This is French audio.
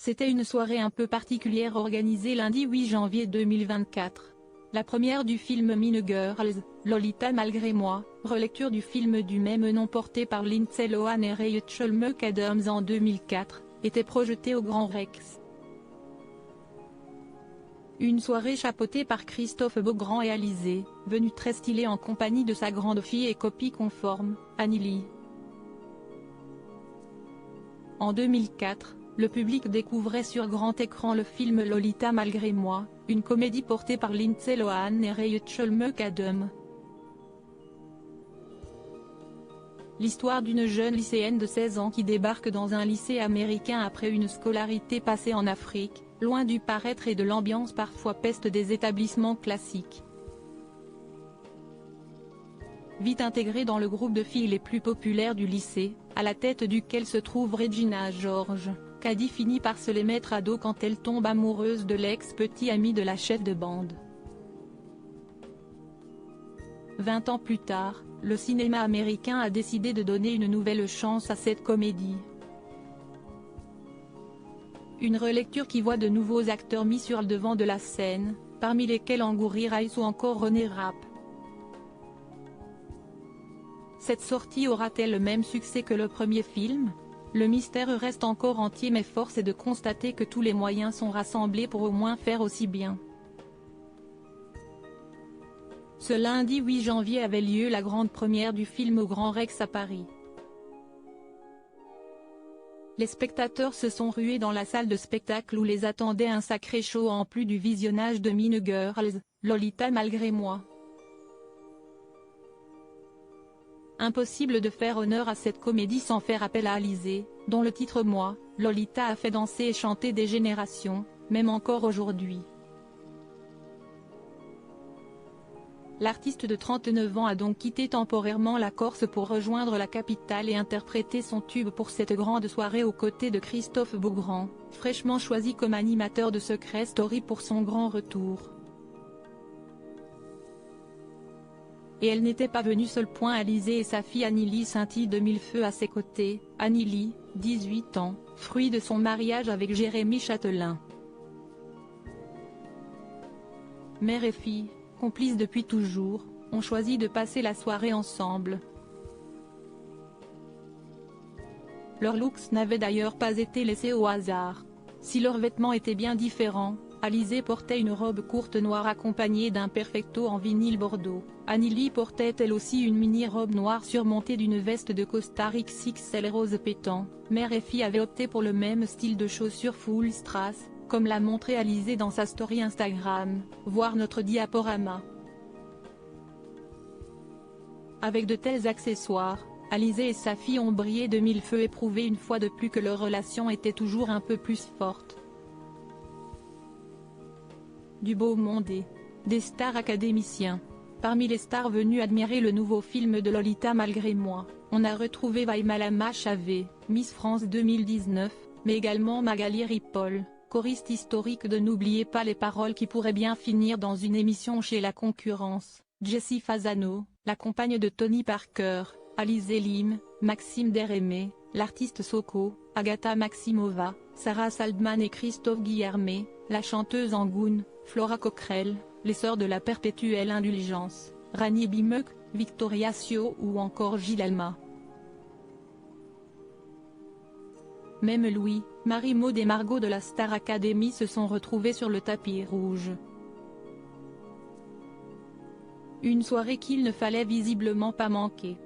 C'était une soirée un peu particulière organisée lundi 8 janvier 2024. La première du film Mean Girls, Lolita malgré moi, relecture du film du même nom porté par Lindsay Lohan et Rachel McAdams en 2004, était projetée au Grand Rex. Une soirée chapeautée par Christophe Beaugrand et Alizée, venue très stylée en compagnie de sa grande fille et copie conforme, Annie Lee. En 2004, le public découvrait sur grand écran le film Lolita malgré moi, une comédie portée par Lindsay Lohan et Rachel McAdams. L'histoire d'une jeune lycéenne de 16 ans qui débarque dans un lycée américain après une scolarité passée en Afrique, loin du paraître et de l'ambiance parfois peste des établissements classiques. Vite intégrée dans le groupe de filles les plus populaires du lycée, à la tête duquel se trouve Regina George, Cady finit par se les mettre à dos quand elle tombe amoureuse de l'ex-petit ami de la chef de bande. 20 ans plus tard, le cinéma américain a décidé de donner une nouvelle chance à cette comédie. Une relecture qui voit de nouveaux acteurs mis sur le devant de la scène, parmi lesquels Angourie Rice ou encore René Rapp. Cette sortie aura-t-elle le même succès que le premier film? Le mystère reste encore entier mais force est de constater que tous les moyens sont rassemblés pour au moins faire aussi bien. Ce lundi 8 janvier avait lieu la grande première du film au Grand Rex à Paris. Les spectateurs se sont rués dans la salle de spectacle où les attendait un sacré show en plus du visionnage de Mean Girls, Lolita malgré moi. Impossible de faire honneur à cette comédie sans faire appel à Alizée, dont le titre Moi, Lolita a fait danser et chanter des générations, même encore aujourd'hui. L'artiste de 39 ans a donc quitté temporairement la Corse pour rejoindre la capitale et interpréter son tube pour cette grande soirée aux côtés de Christophe Beaugrand, fraîchement choisi comme animateur de Secret Story pour son grand retour. Et elle n'était pas venue seule. Alizée et sa fille Annie Lee scintillent de mille feux à ses côtés. Annie Lee, 18 ans, fruit de son mariage avec Jérémy Chatelain. Mère et fille, complices depuis toujours, ont choisi de passer la soirée ensemble. Leurs looks n'avaient d'ailleurs pas été laissés au hasard. Si leurs vêtements étaient bien différents, Alizée portait une robe courte noire accompagnée d'un perfecto en vinyle bordeaux. Annie Lee portait elle aussi une mini-robe noire surmontée d'une veste de costard XXL rose pétant. Mère et fille avaient opté pour le même style de chaussures full strass, comme l'a montré Alizée dans sa story Instagram, voir notre diaporama. Avec de tels accessoires, Alizée et sa fille ont brillé de mille feux et prouvé une fois de plus que leur relation était toujours un peu plus forte. Du beau monde et des stars académiciens. Parmi les stars venues admirer le nouveau film de Lolita malgré moi, on a retrouvé Vaïmalama Chavé, Miss France 2019, mais également Magali Ripoll, choriste historique de N'oubliez pas les paroles qui pourrait bien finir dans une émission chez la concurrence, Jessie Fasano, la compagne de Tony Parker, Alizée Lim, Maxime Derémé, l'artiste Soko, Agatha Maximova, Sarah Saldman et Christophe Guillermet, la chanteuse Angoune, Flora Coquerel, les sœurs de la perpétuelle indulgence, Rani Bimek, Victoria Sio ou encore Gilles Alma. Même Louis, Marie-Maud et Margot de la Star Academy se sont retrouvés sur le tapis rouge. Une soirée qu'il ne fallait visiblement pas manquer.